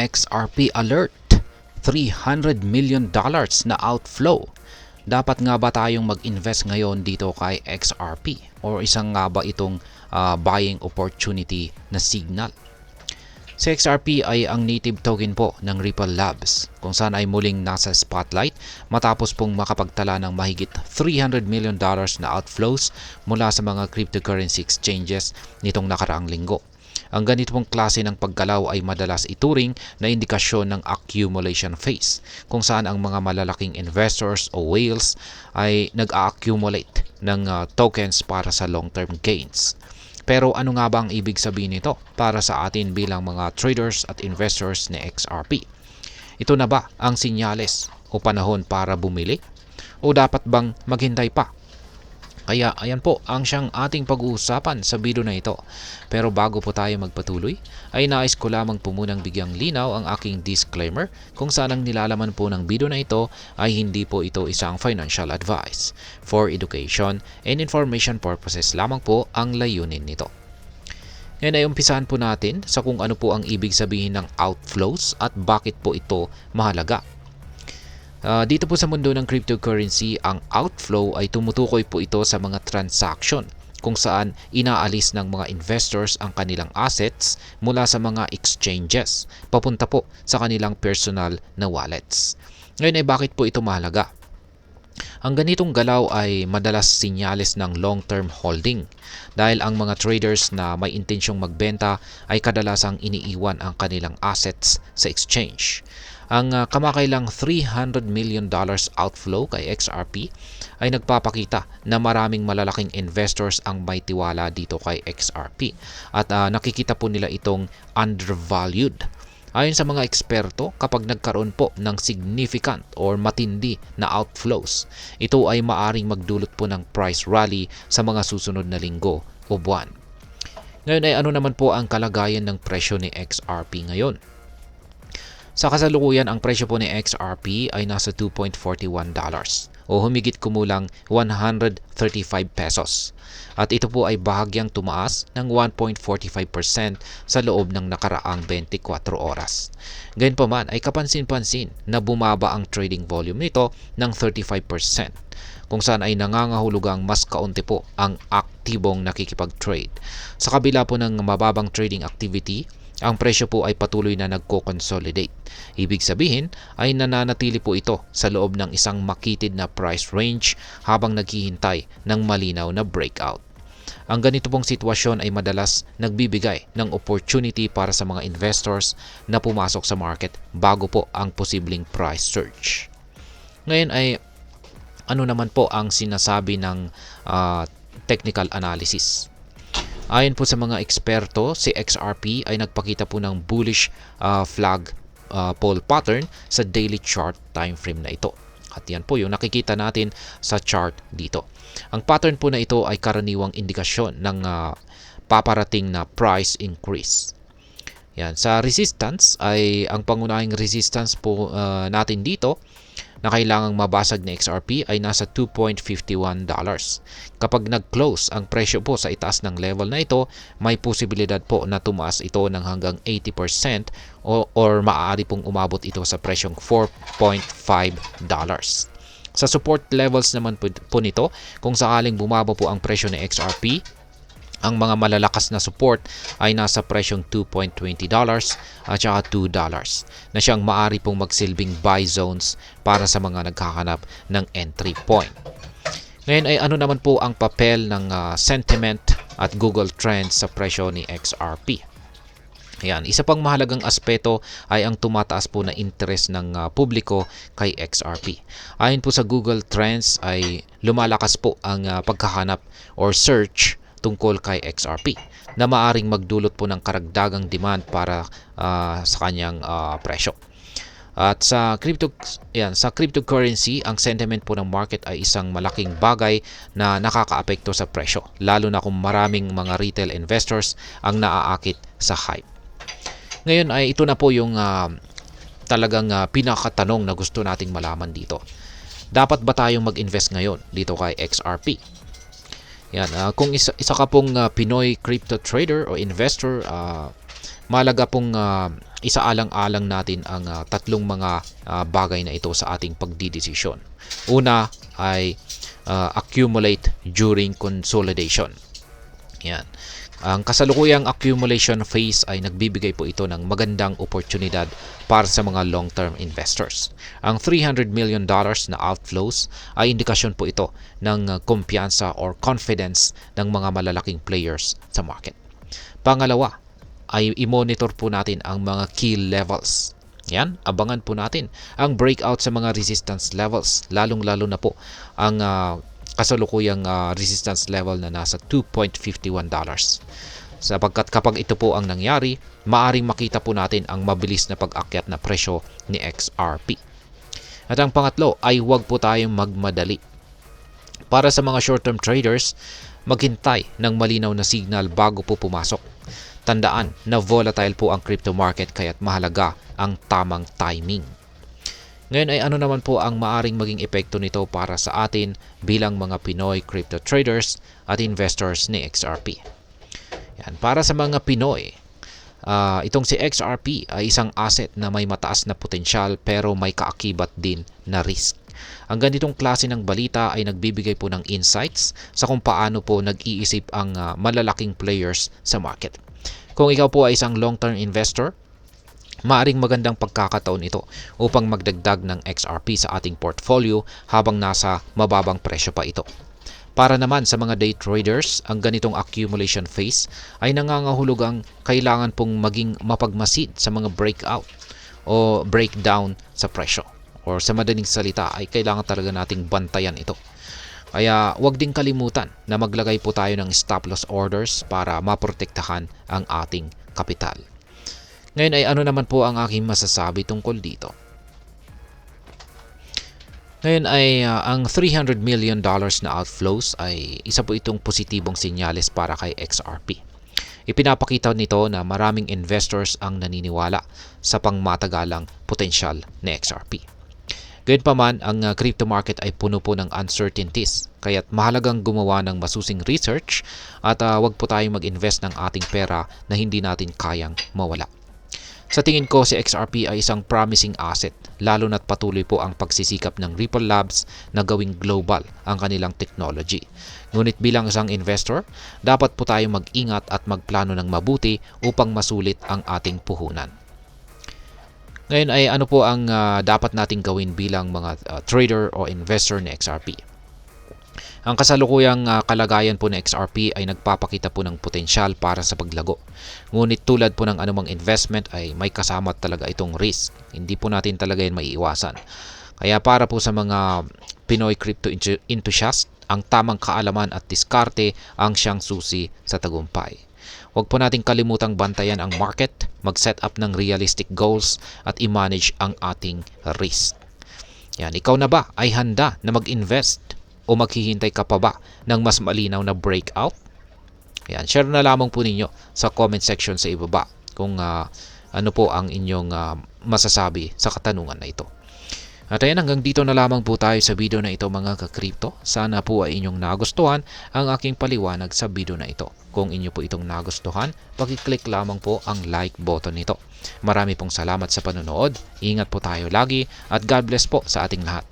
XRP alert, $300 million na outflow. Dapat nga ba tayong mag-invest ngayon dito kay XRP? Or isang nga ba itong buying opportunity na signal? Si XRP ay ang native token po ng Ripple Labs, kung saan ay muling nasa spotlight matapos pong makapagtala ng mahigit $300 million na outflows mula sa mga cryptocurrency exchanges nitong nakaraang linggo. Ang ganito pong klase ng paggalaw ay madalas ituring na indikasyon ng accumulation phase, kung saan ang mga malalaking investors o whales ay nag-accumulate ng tokens para sa long-term gains. Pero ano nga ba ang ibig sabihin nito para sa atin bilang mga traders at investors ni XRP? Ito na ba ang sinyales o panahon para bumili? O dapat bang maghintay pa? Kaya ayan po ang siyang ating pag-uusapan sa video na ito. Pero bago po tayo magpatuloy, ay nais ko lamang po munang bigyang linaw ang aking disclaimer kung saan ang nilalaman po ng video na ito ay hindi po ito isang financial advice. For education and information purposes lamang po ang layunin nito. Ngayon ay umpisahan po natin sa kung ano po ang ibig sabihin ng outflows at bakit po ito mahalaga. Dito po sa mundo ng cryptocurrency, ang outflow ay tumutukoy po ito sa mga transaction kung saan inaalis ng mga investors ang kanilang assets mula sa mga exchanges papunta po sa kanilang personal na wallets. Ngayon ay bakit po ito mahalaga? Ang ganitong galaw ay madalas sinyales ng long-term holding dahil ang mga traders na may intensyong magbenta ay kadalasang iniiwan ang kanilang assets sa exchange. Ang kamakailang $300 million outflow kay XRP ay nagpapakita na maraming malalaking investors ang may tiwala dito kay XRP at nakikita po nila itong undervalued. Ayon sa mga eksperto, kapag nagkaroon po ng significant or matindi na outflows, ito ay maaring magdulot po ng price rally sa mga susunod na linggo o buwan. Ngayon ay ano naman po ang kalagayan ng presyo ni XRP ngayon? Sa kasalukuyan, ang presyo po ni XRP ay nasa $2.41 o humigit kumulang 135 pesos. At ito po ay bahagyang tumaas ng 1.45% sa loob ng nakaraang 24 oras. Gayunpaman ay kapansin-pansin na bumaba ang trading volume nito ng 35%, kung saan ay nangangahulugang mas kaunti po ang aktibong nakikipag-trade. Sa kabila po ng mababang trading activity, ang presyo po ay patuloy na nagko-consolidate. Ibig sabihin ay nananatili po ito sa loob ng isang makitid na price range habang naghihintay ng malinaw na breakout. Ang ganito pong sitwasyon ay madalas nagbibigay ng opportunity para sa mga investors na pumasok sa market bago po ang posibleng price surge. Ngayon ay ano naman po ang sinasabi ng technical analysis? Ayon po sa mga eksperto, si XRP ay nagpakita po ng bullish flag pole pattern sa daily chart time frame na ito. At yan po yung nakikita natin sa chart dito. Ang pattern po na ito ay karaniwang indikasyon ng paparating na price increase. Yan. Sa resistance ay ang pangunahing resistance po natin dito na kailangang mabasag ni XRP ay nasa $2.51. Kapag nag-close ang presyo po sa itaas ng level na ito, may posibilidad po na tumaas ito ng hanggang 80% or maaari pong umabot ito sa presyong $4.5. Sa support levels naman po nito, kung sakaling bumaba po ang presyo ni XRP, ang mga malalakas na support ay nasa presyong $2.20 at saka $2 na siyang maaari pong magsilbing buy zones para sa mga naghahanap ng entry point. Ngayon ay ano naman po ang papel ng sentiment at Google Trends sa presyo ni XRP? Ayan, isa pang mahalagang aspeto ay ang tumataas po na interest ng publiko kay XRP. Ayon po sa Google Trends ay lumalakas po ang paghahanap or search tungkol kay XRP na maaring magdulot po ng karagdagang demand para sa kanyang presyo. At sa cryptocurrency, ang sentiment po ng market ay isang malaking bagay na nakakaapekto sa presyo, lalo na kung maraming mga retail investors ang naaakit sa hype. Ngayon ay ito na po yung talagang pinakatanong na gusto nating malaman dito. Dapat ba tayong mag-invest ngayon dito kay XRP? Yan, kung isa ka pong Pinoy crypto trader o investor, mahalaga pong isaalang-alang natin ang tatlong mga bagay na ito sa ating pagdidesisyon. Una ay accumulate during consolidation. Yan. Ang kasalukuyang accumulation phase ay nagbibigay po ito ng magandang oportunidad para sa mga long-term investors. Ang $300 million na outflows ay indikasyon po ito ng kumpiyansa or confidence ng mga malalaking players sa market. Pangalawa ay i-monitor po natin ang mga key levels. Yan, abangan po natin ang breakout sa mga resistance levels, lalong-lalo na po ang kasalukuyang resistance level na nasa $2.51. Sapagkat kapag ito po ang nangyari, maaring makita po natin ang mabilis na pag-akyat na presyo ni XRP. At ang pangatlo ay huwag po tayong magmadali. Para sa mga short-term traders, maghintay ng malinaw na signal bago po pumasok. Tandaan na volatile po ang crypto market kaya't mahalaga ang tamang timing. Ngayon ay ano naman po ang maaring maging epekto nito para sa atin bilang mga Pinoy crypto traders at investors ni XRP. Yan, para sa mga Pinoy, itong si XRP ay isang asset na may mataas na potensyal pero may kaakibat din na risk. Ang ganitong klase ng balita ay nagbibigay po ng insights sa kung paano po nag-iisip ang malalaking players sa market. Kung ikaw po ay isang long-term investor, maaring magandang pagkakataon ito upang magdagdag ng XRP sa ating portfolio habang nasa mababang presyo pa ito. Para naman sa mga day traders, ang ganitong accumulation phase ay nangangahulugang kailangan pong maging mapagmasid sa mga breakout o breakdown sa presyo. Or sa madaling salita ay kailangan talaga nating bantayan ito. Kaya huwag din kalimutan na maglagay po tayo ng stop loss orders para maprotektahan ang ating kapital. Ngayon ay ano naman po ang aking masasabi tungkol dito. Ngayon ay ang $300 million na outflows ay isa po itong positibong senyales para kay XRP. Ipinapakita nito na maraming investors ang naniniwala sa pangmatagalang potensyal ni XRP. Gayunpaman, ang crypto market ay puno po ng uncertainties, kaya't mahalagang gumawa ng masusing research at wag po tayong mag-invest ng ating pera na hindi natin kayang mawala. Sa tingin ko, si XRP ay isang promising asset, lalo na't patuloy po ang pagsisikap ng Ripple Labs na gawing global ang kanilang technology. Ngunit bilang isang investor, dapat po tayong mag-ingat at magplano ng mabuti upang masulit ang ating puhunan. Ngayon ay ano po ang dapat nating gawin bilang mga trader o investor ni XRP? Ang kasalukuyang kalagayan po ng XRP ay nagpapakita po ng potensyal para sa paglago. Ngunit tulad po ng anumang investment ay may kasama talaga itong risk. Hindi po natin talaga yan maiiwasan. Kaya para po sa mga Pinoy crypto enthusiast, ang tamang kaalaman at diskarte ang siyang susi sa tagumpay. Huwag po nating kalimutang bantayan ang market, mag-set up ng realistic goals at i-manage ang ating risk. Yan, ikaw na ba ay handa na mag-invest? O maghihintay ka pa ba ng mas malinaw na breakout? Ayan, share na lamang po ninyo sa comment section sa ibaba kung ano po ang inyong masasabi sa katanungan na ito. At ayan, hanggang dito na lamang po tayo sa video na ito mga ka-crypto. Sana po ay inyong nagustuhan ang aking paliwanag sa video na ito. Kung inyo po itong nagustuhan, pag-click lamang po ang like button nito. Marami pong salamat sa panonood. Ingat po tayo lagi at God bless po sa ating lahat.